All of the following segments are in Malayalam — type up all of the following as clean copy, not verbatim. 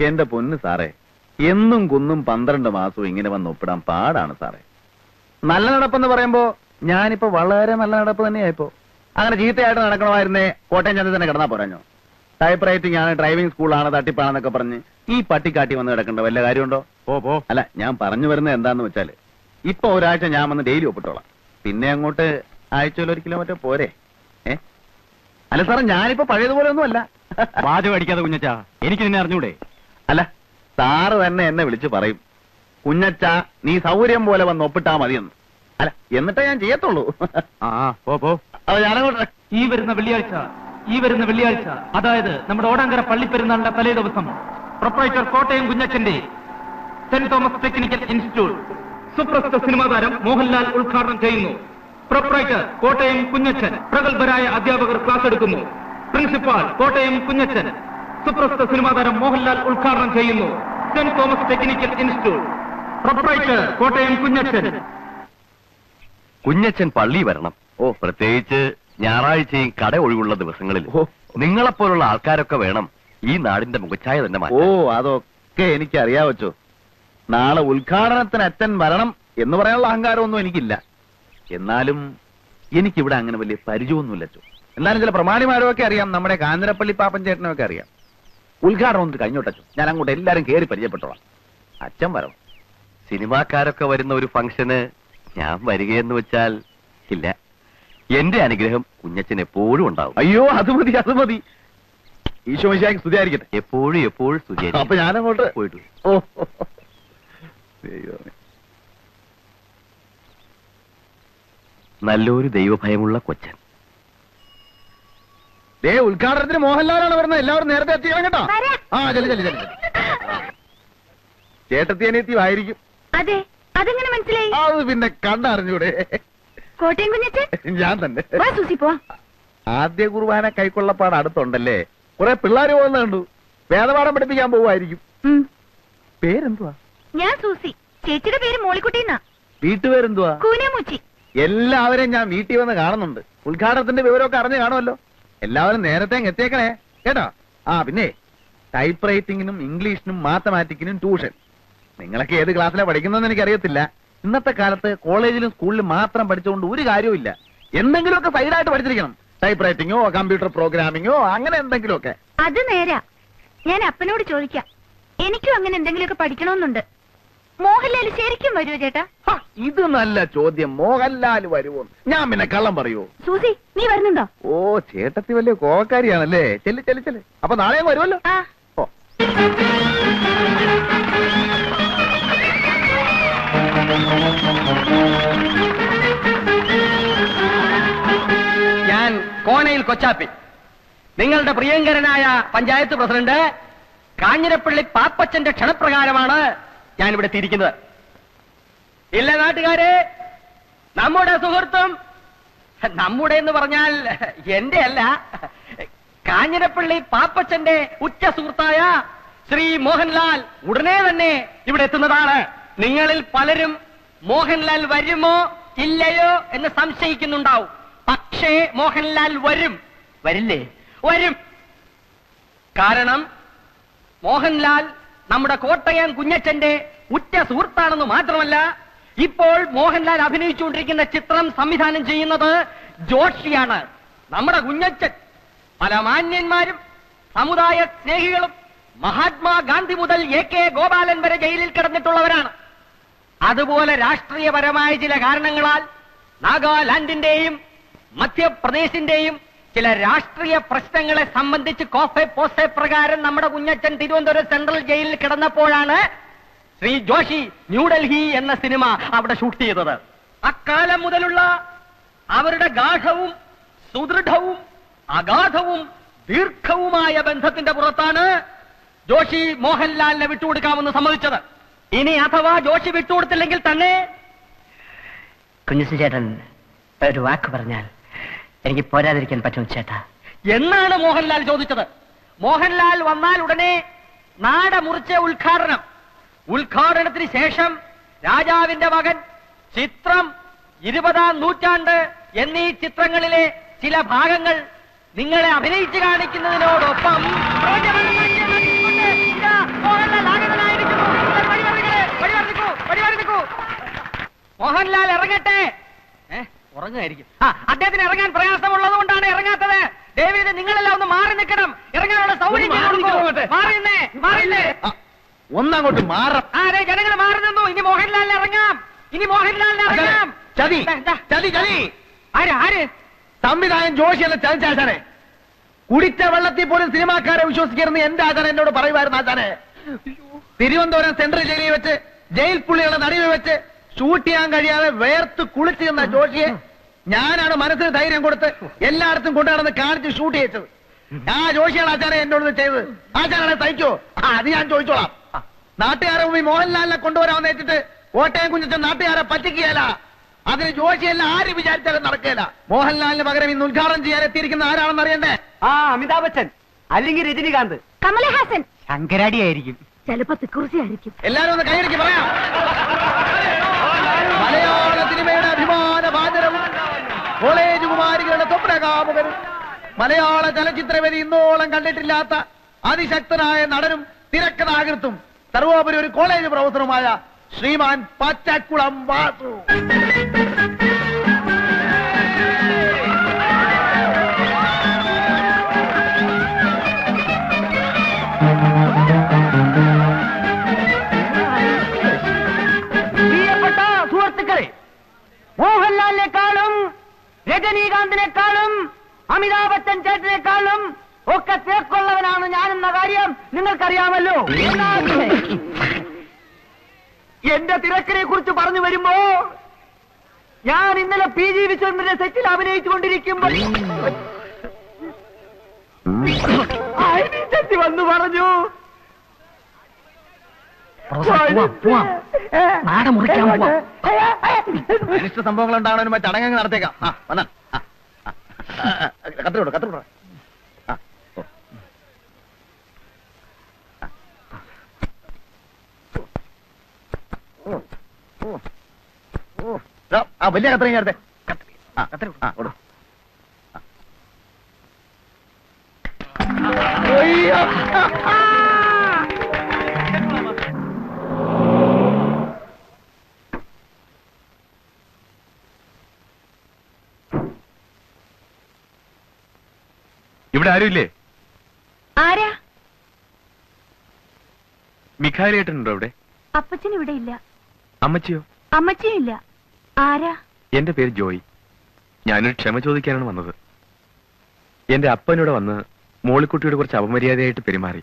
എന്റെ പൊന്ന് സാറേ, എന്നും കുന്നും 12 മാസവും ഇങ്ങനെ വന്ന് ഒപ്പിടാൻ പാടാണ് സാറേ. നല്ല നടപ്പെന്ന് പറയുമ്പോ ഞാനിപ്പോ വളരെ നല്ല നടപ്പ് തന്നെയായിപ്പോ. അങ്ങനെ ചീത്തയായിട്ട് നടക്കണമായിരുന്നേ കോട്ടയം ചന്ത തന്നെ കിടന്നാ പോരാഞ്ഞോ? ടൈപ്പ് റൈറ്റിംഗ് ആണ്, ഡ്രൈവിംഗ് സ്കൂളാണ്, തട്ടിപ്പാണെന്നൊക്കെ പറഞ്ഞ് ഈ പട്ടിക്കാട്ടി വന്ന് കിടക്കേണ്ട വല്ല കാര്യമുണ്ടോ? അല്ല, ഞാൻ പറഞ്ഞു വരുന്നത് എന്താന്ന് വെച്ചാല്, ഇപ്പൊ ഒരാഴ്ച ഞാൻ വന്ന് ഡെയിലി ഒപ്പിട്ടോളാം. പിന്നെ അങ്ങോട്ട് ആഴ്ചയിൽ 1 കിലോമീറ്റർ പോരെ? അല്ല സാറേ, ഞാനിപ്പോ പഴയതുപോലെ ഒന്നും അല്ല. വാചകം അടിക്കാതെ കുഞ്ഞച്ചാ, എനിക്ക് നിന്നെ അറിഞ്ഞൂടെ? അല്ല, സാറ് തന്നെ എന്നെ വിളിച്ച് പറയും, കുഞ്ഞച്ച നീ സൗകര്യം പോലെ വന്ന് ഒപ്പിട്ടാ മതിയെന്ന്. അല്ല, എന്നിട്ടേ ഞാൻ ചെയ്യത്തുള്ളൂ. അത് ഞാനങ്ങോട്ട് ഈ വരുന്ന വെള്ളിയാഴ്ച, അതായത് നമ്മുടെ ഓടാങ്കര പള്ളിപ്പെരുന്നാളിന്റെ തലേ ദിവസം, പ്രൊപ്പറേറ്റർ കോട്ടയം കുഞ്ഞച്ചന്റെ സെന്റ് തോമസ് ടെക്നിക്കൽ ഇൻസ്റ്റിറ്റ്യൂട്ട് സുപ്രസിദ്ധ സിനിമാ താരം മോഹൻലാൽ ഉദ്ഘാടനം ചെയ്യുന്നു. പ്രൊപ്പറേറ്റർ കോട്ടയം കുഞ്ഞച്ചൻ, പ്രഗത്ഭരായ അധ്യാപകർ ക്ലാസ് എടുക്കുന്നു. പ്രിൻസിപ്പാൾ കോട്ടയം കുഞ്ഞച്ചൻ, സുപ്രസിദ്ധ സിനിമാ താരം മോഹൻലാൽ ഉദ്ഘാടനം ചെയ്യുന്നു. Saint Thomas technical institute, proprietor Kottayam Kunjachan. Kunjachan പള്ളി വരണം. പ്രത്യേകിച്ച് ഞായറാഴ്ചയും കട ഒഴിവുള്ള ദിവസങ്ങളിൽ നിങ്ങളെപ്പോലുള്ള ആൾക്കാരൊക്കെ വേണം ഈ നാടിന്റെ മുഖച്ഛായ തന്നെ മാറ്റാൻ. അതൊക്കെ എനിക്ക് അറിയാവച്ചോ. നാളെ ഉദ്ഘാടനത്തിന് അച്ഛൻ വരണം എന്ന് പറയാനുള്ള അഹങ്കാരമൊന്നും എനിക്കില്ല. എന്നാലും എനിക്കിവിടെ അങ്ങനെ വലിയ പരിചയമൊന്നുമില്ല അച്ചോ. എന്നാലും ചില പ്രമാണിമാരൊക്കെ അറിയാം, നമ്മുടെ കാഞ്ഞിരപ്പള്ളി പാപ്പൻ ചേട്ടനൊക്കെ അറിയാം. ഉദ്ഘാടനം ഒന്ന് കഴിഞ്ഞോട്ടച്ചോ, ഞാൻ അങ്ങോട്ട് എല്ലാരും കയറി പരിചയപ്പെട്ടോളാം. അച്ഛൻ വരണം. സിനിമാക്കാരൊക്കെ വരുന്ന ഒരു ഫംഗ്ഷന് ഞാൻ വരികയെന്ന് വെച്ചാൽ ഇല്ല. എന്റെ അനുഗ്രഹം കുഞ്ഞച്ചൻ എപ്പോഴും ഉണ്ടാവും. അയ്യോ, അത് മതി. ഈശോ മിശിഹായ്ക്ക് സ്തുതിയായിരിക്കട്ടെ. എപ്പോഴും സ്തുതിയായിരിക്കും. അപ്പൊ ഞാനങ്ങോട്ട് പോയിട്ട് നല്ലൊരു ദൈവഭയമുള്ള കൊച്ചൻ. ഉദ്ഘാടനത്തിന് മോഹൻലാലാണ് വരുന്നത്. എല്ലാവരും നേരത്തെ എത്തിക്കണം കേട്ടോ. ചെല്ലു. ചേട്ടത്തി അനിയത്തിയായിരിക്കും. അതെ, അതെങ്ങനെ മനസ്സിലായി? അത് പിന്നെ കണ്ടറിഞ്ഞൂടെ? കോട്ടയം കുഞ്ഞച്ചൻ ഞാൻ തന്നെ. ആദ്യ കുർബാന കൈക്കൊള്ളപ്പാട് അടുത്തുണ്ടല്ലേ? കുറെ പിള്ളേര് പോകുന്ന കണ്ടു. വേദപാഠം പഠിപ്പിക്കാൻ പോവായിരിക്കും. പേരെന്തുവാ? ഞാൻ സൂസി. ചേച്ചിയുടെ പേര് മോളിക്കുട്ടിന്നാ. വീട്ടുപേരെന്തുവാ? കൂനമുച്ചി. എല്ലാവരെയും ഞാൻ വീട്ടിൽ വന്ന് കാണുന്നുണ്ട്. ഉദ്ഘാടനത്തിന്റെ വിവരമൊക്കെ അറിഞ്ഞു കാണുമല്ലോ. എല്ലാവരും നേരത്തെ എത്തിയേക്കണേ കേട്ടോ. പിന്നെ ടൈപ്പ് റൈറ്റിംഗിനും ഇംഗ്ലീഷിനും മാത്തമാറ്റിക്കിനും ട്യൂഷൻ. നിങ്ങളൊക്കെ ഏത് ക്ലാസ്സിലാണ് പഠിക്കുന്നതെന്ന് എനിക്കറിയത്തില്ല. ഇന്നത്തെ കാലത്ത് കോളേജിലും സ്കൂളിലും മാത്രം പഠിച്ചുകൊണ്ട് ഒരു കാര്യമില്ല. എന്തെങ്കിലുമൊക്കെ സൈഡായിട്ട് പഠിച്ചിരിക്കണം. ടൈപ്പ് റൈറ്റിംഗോ കമ്പ്യൂട്ടർ പ്രോഗ്രാമിങ്ങോ അങ്ങനെ എന്തെങ്കിലുമൊക്കെ. അത് നേരാ. ഞാൻ അപ്പനോട് ചോദിക്കാം. എനിക്കും അങ്ങനെ എന്തെങ്കിലുമൊക്കെ പഠിക്കണമെന്നുണ്ട്. മോഹൻലാൽ ശരിക്കും വരുമോ ചേട്ടാ? ഇത് നല്ല ചോദ്യം. മോഹൻലാൽ വരുമോ? ഞാൻ പിന്നെ കള്ളം പറയൂ? സൂസി, നീ വരുന്നുണ്ടോ? ചേട്ടത്തി വലിയ കോവക്കാരിയാണല്ലേ. ചെല്ല്. അപ്പൊ നാളെ വരുമല്ലോ. ഞാൻ കോണയിൽ കൊച്ചാപ്പി, നിങ്ങളുടെ പ്രിയങ്കരനായ പഞ്ചായത്ത് പ്രസിഡന്റ് കാഞ്ഞിരപ്പള്ളി പാപ്പച്ചന്റെ ക്ഷണപ്രകാരമാണ് ഞാനിവിടെ എത്തിയിരിക്കുന്നത്. ഇല്ല നാട്ടുകാരെ, നമ്മുടെ സുഹൃത്തും, നമ്മുടെ എന്ന് പറഞ്ഞാൽ എന്റെ അല്ല, കാഞ്ഞിരപ്പള്ളി പാപ്പച്ചന്റെ ഉറ്റ സുഹൃത്തായ ശ്രീ മോഹൻലാൽ ഉടനെ തന്നെ ഇവിടെ എത്തുന്നതാണ്. നിങ്ങളിൽ പലരും മോഹൻലാൽ വരുമോ ഇല്ലയോ എന്ന് സംശയിക്കുന്നുണ്ടാവും. പക്ഷേ മോഹൻലാൽ വരും. വരില്ലേ? വരും. കാരണം മോഹൻലാൽ നമ്മുടെ കോട്ടയം കുഞ്ഞച്ചന്റെ ഉറ്റ സുഹൃത്താണെന്ന് മാത്രമല്ല, ഇപ്പോൾ മോഹൻലാൽ അഭിനയിച്ചുകൊണ്ടിരിക്കുന്ന ചിത്രം സംവിധാനം ചെയ്യുന്നത് ജോഷിയാണ്. നമ്മുടെ കുഞ്ഞച്ചൻ പല മാന്യന്മാരും സമുദായ സ്നേഹികളും മഹാത്മാഗാന്ധി മുതൽ AK ഗോപാലൻ വരെ ജയിലിൽ കിടന്നിട്ടുള്ളവരാണ്. അതുപോലെ രാഷ്ട്രീയപരമായ ചില കാരണങ്ങളാൽ നാഗാലാൻഡിന്റെയും മധ്യപ്രദേശിന്റെയും ചില രാഷ്ട്രീയ പ്രശ്നങ്ങളെ സംബന്ധിച്ച് കോഫെ പോസെ പ്രകാരം നമ്മുടെ കുഞ്ഞച്ചൻ തിരുവനന്തപുരം സെൻട്രൽ ജയിലിൽ കിടന്നപ്പോഴാണ് ശ്രീ ജോഷി ന്യൂഡൽഹി എന്ന സിനിമ അവിടെ ഷൂട്ട് ചെയ്തത്. അക്കാലം മുതലുള്ള അവരുടെ ഗാഢവും സുദൃഢവും അഗാധവും ദീർഘവുമായ ബന്ധത്തിന്റെ പുറത്താണ് ജോഷി മോഹൻലാലിനെ വിട്ടുകൊടുക്കാമെന്ന് സമ്മതിച്ചത്. ഇനി അഥവാ ജോഷി വിട്ടുകൊടുത്തില്ലെങ്കിൽ തന്നെ കുഞ്ഞച്ചൻ ചേട്ടൻ ഒരു വാക്ക് പറഞ്ഞാൽ എനിക്ക് പോരാതിരിക്കാൻ പറ്റും ചേട്ടാ എന്നാണ് മോഹൻലാൽ ചോദിച്ചത്. മോഹൻലാൽ വന്നാൽ ഉടനെ നാട മുറിച്ച ഉദ്ഘാടനത്തിന് ശേഷം രാജാവിന്റെ മകൻ, ചിത്രം, 20-ാം നൂറ്റാണ്ട് എന്നീ ചിത്രങ്ങളിലെ ചില ഭാഗങ്ങൾ നിങ്ങളെ അഭിനയിച്ചു കാണിക്കുന്നതിനോടൊപ്പം മോഹൻലാൽ ഇറങ്ങട്ടെ. ഉറങ്ങായിരിക്കും. അദ്ദേഹത്തിന് ഇറങ്ങാൻ പ്രയാസമുള്ളത് കൊണ്ടാണ് ഇറങ്ങാത്തത്. ദേവീത് നിങ്ങളെല്ലാം ഒന്ന് മാറി നിൽക്കണം. ഇറങ്ങാനുള്ള സൗകര്യം ഒന്നങ്ങോട്ട് മാറാം. അതെ, ജനങ്ങൾ മാറി നിന്നു. ഇനി മോഹൻലാലിന് ഇറങ്ങാം. ചതി ചതി ചതി. ആര് സംവിധായകൻ ജോഷിയല്ല ചതിച്ചാശാനെ. കുടിച്ച വെള്ളത്തിൽ പോലും സിനിമാക്കാരെ വിശ്വസിക്കരുന്ന് എന്റെ ആചാരം എന്നോട് പറയുമായിരുന്നു. ആചാനെ തിരുവനന്തപുരം സെൻട്രൽ ജയിലിൽ വെച്ച് ജയിൽ പുള്ളികളുടെ നടുവിൽ വെച്ച് ഷൂട്ട് ചെയ്യാൻ കഴിയാതെ വേർത്ത് കുളിച്ചു നിന്ന ജോഷിയെ ഞാനാണ് മനസ്സിന് ധൈര്യം കൊടുത്ത് എല്ലായിടത്തും കൊണ്ടുനടന്ന് കാണിച്ച് ഷൂട്ട് ചെയ്യിച്ചത്. ആ ജോഷിയാണ് ആചാരം എന്നോട് ചെയ്തത്. ആചാരനെ സഹിക്കോ? അത് ഞാൻ ചോദിച്ചോളാം. നാട്ടുകാരെ മുമ്പിൽ മോഹൻലാലിനെ കൊണ്ടുവരാമെന്ന് വെച്ചിട്ട് കോട്ടയം കുഞ്ഞച്ചൻ നാട്ടുകാരെ പറ്റിക്കുകയല്ല. അതിന് ജോഷിയല്ല ആര് വിചാരിച്ചാലും നടക്കുകയില്ല. മോഹൻലാലിന് പകരം ഇന്ന് ഉദ്ഘാടനം ചെയ്യാൻ എത്തിയിരിക്കുന്ന ആരാണെന്ന് അറിയണ്ടേ? അമിതാഭ് ബച്ചൻ അല്ലെങ്കിൽ രജനികാന്ത്, കമലഹാസൻ, ശങ്കരാടി ആയിരിക്കും, ചിലപ്പോ തിക്കുറിശിയായിരിക്കും. എല്ലാരും ഒന്ന് കൈയടിക്ക് പറയാം. മലയാള സിനിമയുടെ അഭിമാന ഭാജനവും കോളേജ് കുമാരികളുടെ സ്വപ്നകാമുകനും മലയാള ചലച്ചിത്രവേദി ഇന്നോളം കണ്ടിട്ടില്ലാത്ത അതിശക്തനായ നടനും തിരക്കഥാകൃത്തും സർവോപരി ഒരു കോളേജ് പ്രൊഫസറുമായ ശ്രീമാൻ പച്ചക്കുളം വാസു. പ്രിയപ്പെട്ട സുഹൃത്തുക്കളെ, മോഹൻലാലിനെക്കാളും രജനീകാന്തിനെക്കാളും അമിതാഭ് ബച്ചൻ ചേട്ടനെക്കാളും ഒക്കെ തേക്കുള്ളവനാണ് ഞാനെന്ന കാര്യം നിങ്ങൾക്കറിയാമല്ലോ. എന്റെ തിരക്കിനെ കുറിച്ച് പറഞ്ഞു വരുമ്പോ ഞാൻ ഇന്നലെ PG വിശ്വനാഥന്റെ സെറ്റിൽ അഭിനയിച്ചുകൊണ്ടിരിക്കുമ്പോൾ ചെത്തി വന്നു പറഞ്ഞു, അനിഷ്ട സംഭവങ്ങൾ ഉണ്ടാകണതിന് മറ്റു ചടങ്ങുകൾ നടത്തേക്കാം. വന്ന കത്തിലോട്ട് കത്തിലോട്ട്. വലിയ കത്രയും അടുത്തെ ഇവിടെ ആരുമില്ലേ? ആരാ? മിഖായിലേട്ടനുണ്ടോ ഇവിടെ? അപ്പച്ചൻ ഇവിടെ ഇല്ല. അമ്മച്ചിയോ? അമ്മച്ചിയും ഇല്ല. ആരാ? എന്റെ പേര് ജോയി. ഞാനൊരു ക്ഷമ ചോദിക്കാനാണ് വന്നത്. എന്റെ അപ്പനോട് വന്ന് മോളിക്കുട്ടിയോട് കുറച്ച് അപമര്യാദയായിട്ട് പെരുമാറി.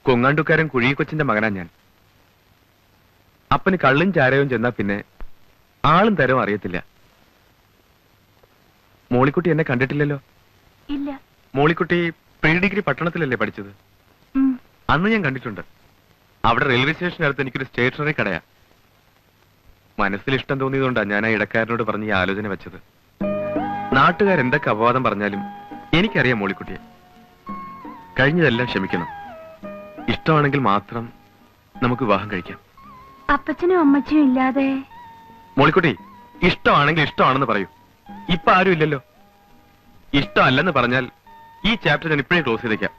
കൊങ്ങാണ്ടുക്കാരൻ കുഴികൊച്ചിന്റെ മകനാ ഞാൻ. അപ്പന് കള്ളും ചാരവും ചെന്നാ പിന്നെ ആളും തരവും അറിയത്തില്ല. മോളിക്കുട്ടി എന്നെ കണ്ടിട്ടില്ലല്ലോ? ഇല്ല. മോളിക്കുട്ടി പ്രീ ഡിഗ്രി പട്ടണത്തിലല്ലേ പഠിച്ചത്? അന്ന് ഞാൻ കണ്ടിട്ടുണ്ട്. അവിടെ റെയിൽവേ സ്റ്റേഷനടുത്ത് എനിക്കൊരു സ്റ്റേഷനറി കടയാ. മനസ്സിൽ ഇഷ്ടം തോന്നിയതുകൊണ്ടാണ് ഞാൻ ആ ഇടക്കാരനോട് പറഞ്ഞ് ഈ ആലോചന വെച്ചത്. നാട്ടുകാരെന്തൊക്കെ അപവാദം പറഞ്ഞാലും എനിക്കറിയാം മോളിക്കുട്ടിയെ. കഴിഞ്ഞതെല്ലാം ക്ഷമിക്കണം. ഇഷ്ടമാണെങ്കിൽ മാത്രം നമുക്ക് വിവാഹം കഴിക്കാം. അപ്പച്ചനും അമ്മച്ചിയും ഇല്ലാതെ മോളിക്കുട്ടി, ഇഷ്ടമാണെങ്കിൽ ഇഷ്ടമാണെന്ന് പറയൂ. ഇപ്പൊ ആരും ഇല്ലല്ലോ. ഇഷ്ടമല്ലെന്ന് പറഞ്ഞാൽ ഈ ചാപ്റ്റർ ഞാൻ ഇപ്പോഴേ ക്ലോസ് ചെയ്തേക്കാം.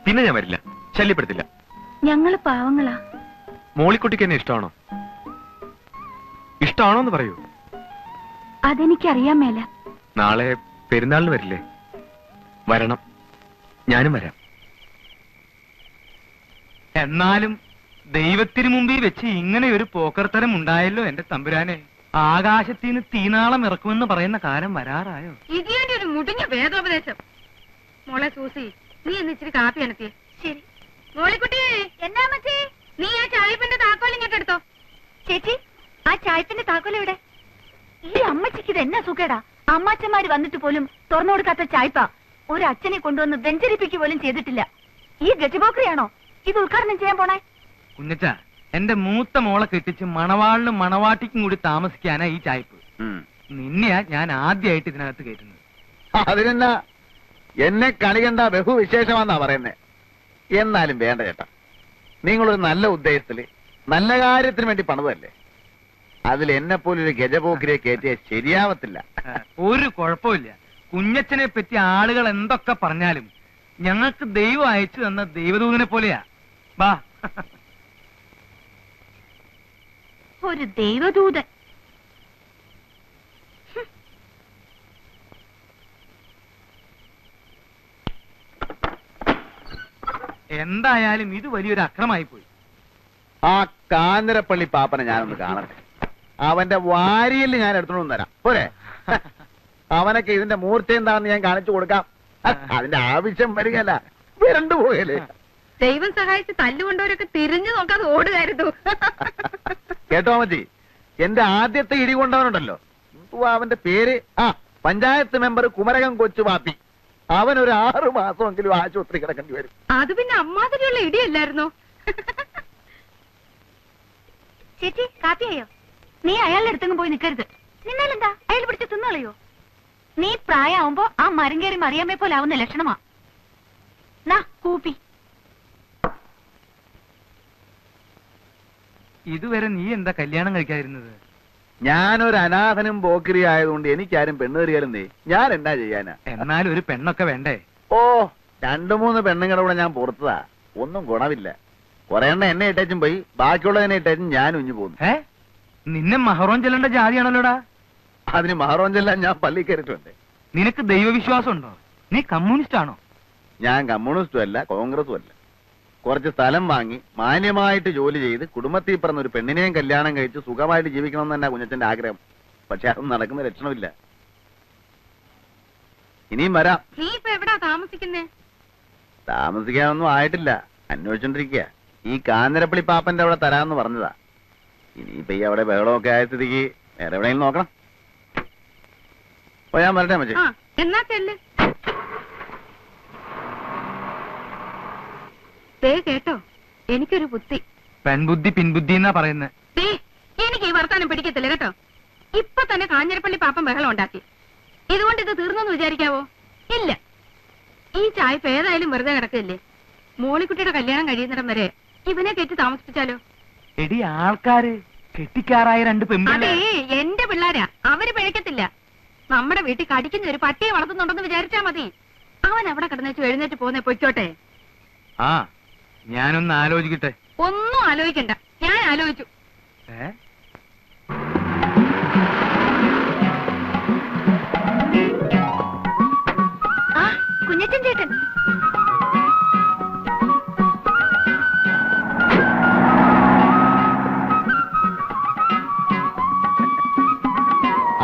പിന്നെ ഞാൻ വരില്ല, ശല്യപ്പെടുത്തില്ല. ഞങ്ങള് പാവങ്ങളാ. മോളിക്കുട്ടിക്ക് എന്നെ ഇഷ്ടമാണോ? ഇഷ്ടമാണോന്ന് പറയൂ. അതെനിക്കറിയാൻ മേല. നാളെ പെരുന്നാളിന് വരില്ലേ? വരണം, ഞാനും വരാം. എന്നാലും ദൈവത്തിന് മുമ്പിൽ വെച്ച് ഇങ്ങനെ ഒരു പോക്കർത്തരം ഉണ്ടായല്ലോ എന്റെ തമ്പുരാനെ. ആകാശത്തിന് തീനാളം ഇറക്കുമെന്ന് പറയുന്ന കാലം വരാറായോ? ഇതിന്റെ ഒരു മുടിഞ്ഞ വേദോപദേശം. മോളെ സൂസി, നീ എന്ന് ഇച്ചിരി കാപ്പി അനത്തിയേ. ശരി. മോളിക്കുട്ടി, എന്നാ മച്ചി, നീ ആ ചായപ്പിന്റെ താക്കോൽ ഇങ്ങോട്ട് എടുത്തോ. ചേച്ചി, ആ ചായത്തിന്റെ താക്കോൽ എവിടെ? ഈ അമ്മച്ചിക്ക് ഇത് എന്നാ സുഖേടാ. അമ്മാച്ചന്മാര് വന്നിട്ട് പോലും തുറന്നു കൊടുക്കാത്ത ചായപ്പ ഒരു അച്ഛനെ കൊണ്ടുവന്ന് വെഞ്ചരിപ്പിക്കുക പോലും ചെയ്തിട്ടില്ല. ഈ ഗജബോക്രിയാണോ ഇത് ഉദ്ഘാടനം ചെയ്യാൻ പോണേ? കുഞ്ഞച്ച, എന്റെ മൂത്ത മോളെ കെട്ടിച്ച് മണവാളിനും മണവാട്ടിക്കും കൂടി താമസിക്കാനാ ഈ ചായപ്പ്. നിന്നെയാ ഞാൻ ആദ്യമായിട്ട് ഇതിനകത്ത് കയറ്റുന്നത്. അതിനെന്നാ എന്നെ കളികണ്ട ബഹുവിശേഷമാന്നാ പറയുന്നേ. എന്നാലും വേണ്ട ചേട്ടാ, നിങ്ങളൊരു നല്ല ഉദ്ദേശത്തില് നല്ല കാര്യത്തിന് വേണ്ടി പണിതല്ലേ. അതിൽ എന്നെ പോലൊരു ഗജപോക്കിരിയെ കയറ്റിയ ശരിയാവത്തില്ല. ഒരു കുഴപ്പമില്ല. കുഞ്ഞച്ചനെ പറ്റി ആളുകൾ എന്തൊക്കെ പറഞ്ഞാലും ഞങ്ങൾക്ക് ദൈവം അയച്ചു തന്ന ദൈവദൂതനെ പോലെയാ. വാ. ഒരു ദൈവദൂതൻ. എന്തായാലും ഇത് വലിയൊരു അക്രമായി പോയി. ആ കാഞ്ഞിരപ്പള്ളി പാപ്പനെ ഞാനൊന്ന് കാണട്ടെ. അവന്റെ വാരിയിൽ ഞാൻ എടുത്തോണ്ട് തരാം പോരെ. അവനൊക്കെ ഇതിന്റെ മൂർത്തി എന്താണെന്ന് ഞാൻ കാണിച്ചു കൊടുക്കാം. അതിന്റെ ആവശ്യം വരികയല്ല, വിരണ്ടു പോയല്ലേ. ദൈവം സഹായിച്ച് തല്ലുകൊണ്ടവരൊക്കെ തിരിഞ്ഞു നോക്കാതെ ഓടുകയായിരുന്നു. കേട്ടോ മച്ചി, എന്റെ ആദ്യത്തെ ഇടി കൊണ്ടവനുണ്ടല്ലോ, അവന്റെ പേര് പഞ്ചായത്ത് മെമ്പർ കുമരകം കൊച്ചു പാപ്പി. അവനൊരു 6 മാസമെങ്കിലും ആശുപത്രി കിടക്കേണ്ടി വരും. അത് പിന്നെ അമ്മാതിരിയുള്ള ഇടിയല്ലായിരുന്നോ? ചേച്ചി കാപ്പിയായോ? നീ അയാളുടെ അടുത്തെങ്കിലും പോയി നിൽക്കരുത്. നിന്നാലെന്താ, അയാൾ പിടിച്ച് തിന്നളയോ? നീ പ്രായമാവുമ്പോ ആ മരം കയറി മറിയാമേ പോലെ ആവുന്ന ലക്ഷണമാ. നാ കൂപ്പി. ഇതുവരെ നീ എന്താ കല്യാണം കഴിക്കാതിരുന്നത്? ഞാനൊരു അനാഥനും പോക്കിരി ആയതുകൊണ്ട് എനിക്കാരും പെണ്ണ് കയറിയാലും ഞാൻ എന്നാ ചെയ്യാനാ? എന്നാലും ഒരു പെണ്ണൊക്കെ വേണ്ടേ? ഓ 2-3 പെണ്ണുങ്ങളുടെ കൂടെ ഞാൻ പുറത്തതാ, ഒന്നും ഗുണമില്ല. കുറെ എണ്ണം എന്നെ ഇട്ടേച്ചും പോയി, ബാക്കിയുള്ളതിനെ ഇട്ടേച്ചും ഞാൻ ഉഞ്ഞു പോകുന്നു. നിന്നെ മഹറോൻ ചെല്ലേണ്ട ജാതിയാണല്ലോടാ. അതിന് മഹറോൻ ചെല്ലാൻ ഞാൻ പള്ളി കയറിയിട്ടുണ്ട്. നിനക്ക് ദൈവവിശ്വാസം ഉണ്ടോ? നീ കമ്മ്യൂണിസ്റ്റ് ആണോ? ഞാൻ കമ്മ്യൂണിസ്റ്റും അല്ല കോൺഗ്രസും അല്ല. കുറച്ച് സ്ഥലം വാങ്ങി മാന്യമായിട്ട് ജോലി ചെയ്ത് കുടുംബത്തിൽ പറഞ്ഞ ഒരു പെണ്ണിനെയും കല്യാണം കഴിച്ച് സുഖമായിട്ട് ജീവിക്കണമെന്ന് തന്നെ കുഞ്ഞച്ചന്റെ ആഗ്രഹം. പക്ഷെ അതൊന്നും നടക്കുന്ന ലക്ഷണമില്ല. ഇനിയും വരാം. നീ ഇപ്പൊ എവിടാ താമസിക്കുന്നേ? താമസിക്കാനൊന്നും ആയിട്ടില്ല, അന്വേഷിച്ചോണ്ടിരിക്കുക. ഈ കാഞ്ഞിരപ്പള്ളി പാപ്പന്റെ അവിടെ തരാമെന്ന് പറഞ്ഞതാ. ഇനിയിപ്പൊ ഈ അവിടെ ബഹളമൊക്കെ ആയ സ്ഥിതിക്ക് വേറെ എവിടെയെങ്കിലും നോക്കണം. ഞാൻ വരട്ടെ മച്ചേ. എന്നാ ചെല്ല്. കേട്ടോ, എനിക്കൊരു ബുദ്ധി. പെൺബുദ്ധി പിൻബുദ്ധി എന്നാ പറയുന്നത്. എനിക്ക് ഈ വർത്താനം പിടിക്കത്തില്ല കേട്ടോ. ഇപ്പൊ തന്നെ കാഞ്ഞിരപ്പള്ളി പാപ്പൻ ബഹളം ഉണ്ടാക്കി. ഇതുകൊണ്ട് ഇത് തീർന്നെന്ന് വിചാരിക്കാവോ? ഇല്ല. ഈ ചായ്പ ഏതായാലും വെറുതെ കിടക്കില്ലേ. മോളിക്കുട്ടിയുടെ കല്യാണം കഴിയുന്നിടം വരെ ഇവനെ കെട്ടി താമസിപ്പിച്ചാലോ? എടി, ആൾക്കാര് കെട്ടിക്കാറായ 2 പെൺപിള്ളേ. അതേ, എന്റെ പിള്ളാരാ, അവര് പിഴക്കത്തില്ല. നമ്മുടെ വീട്ടിൽ കടിക്കുന്ന ഒരു പട്ടിയെ വളർത്തുന്നുണ്ടെന്ന് വിചാരിച്ചാ മതി. അവൻ അവിടെ കിടന്നേച്ചു എഴുന്നേറ്റ് പോന്നെ പൊയ്ക്കോട്ടെ. ഞാനൊന്ന് ആലോചിക്കട്ടെ. ഒന്നും ആലോചിക്കണ്ട, ഞാൻ ആലോചിച്ചു. കുഞ്ഞച്ചൻ ചേട്ടൻ.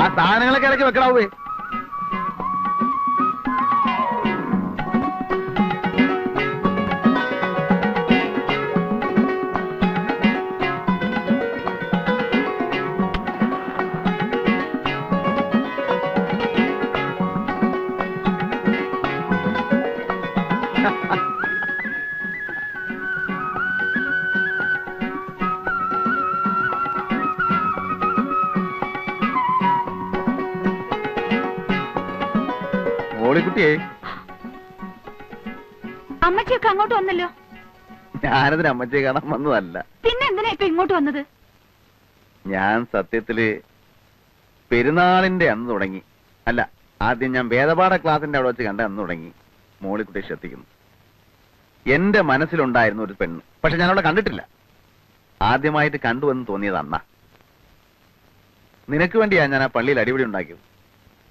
ആ സാധനങ്ങളൊക്കെ ഇടയ്ക്ക് വെക്കണാവേ. മോളിക്കുട്ടിയെ, അമ്മച്ചിയൊക്കെ അങ്ങോട്ട് വന്നല്ലോ. ഞാനതിന് അമ്മച്ചിയെ കാണാൻ വന്നതല്ല. പിന്നെ എന്തിനാ ഇപ്പൊ ഇങ്ങോട്ട് വന്നത്? ഞാൻ സത്യത്തില് പെരുന്നാളിന്റെ അന്ന് തുടങ്ങി, അല്ല ആദ്യം ഞാൻ വേദപാഠ ക്ലാസിന്റെ അവിടെ വെച്ച് കണ്ട അന്ന് തുടങ്ങി മോളിക്കുട്ടിയെ ശ്രദ്ധിക്കുന്നു. എന്റെ മനസ്സിലുണ്ടായിരുന്ന ഒരു പെണ്ണ്, പക്ഷെ ഞാൻ അവിടെ കണ്ടിട്ടില്ല. ആദ്യമായിട്ട് കണ്ടുവെന്ന് തോന്നിയത് അന്നാ. നിനക്ക് വേണ്ടിയാ ഞാൻ ആ പള്ളിയിൽ അടിപിടി ഉണ്ടാക്കിയത്.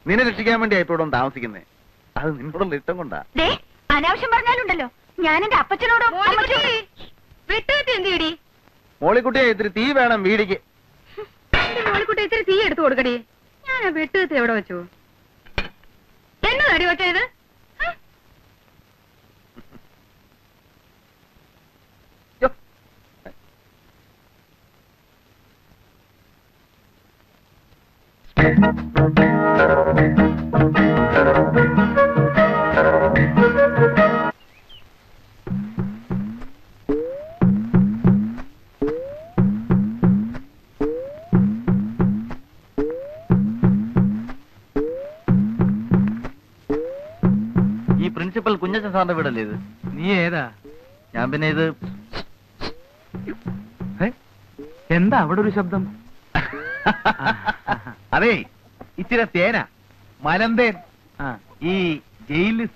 നിന്നെ രക്ഷിക്കാൻ വേണ്ടിയാ ഇപ്പൊ ഇവിടെ താമസിക്കുന്നേ. അത് നിന്നോടുള്ള ഇഷ്ടം കൊണ്ടാ. അനാവശ്യം പറഞ്ഞാലുണ്ടല്ലോ, ഞാൻ എന്റെ അപ്പച്ചനോട്. എന്തിയടി മോളിക്കുട്ടിയെ, ഇത്തിരി തീ വേണം വീടിക്ക്. മോളിക്കുട്ടി ഇത്തിരി തീ എടുത്തു കൊടുക്കടി. ഞാൻ ആ വെട്ടുകത്തി എവിടെ വെച്ചു? എന്നതടി വെച്ചത്? ഈ പ്രിൻസിപ്പൽ കുഞ്ഞച്ചൻ സാറിന്റെ വീടല്ലേ ഇത്? നീ ഏതാ? ഞാൻ പിന്നെ ഇത്. എന്താ അവിടെ ഒരു ശബ്ദം? അതെ, ഇച്ചിരി തേന മലന്തേൻ. ഈ ജയിലിൽ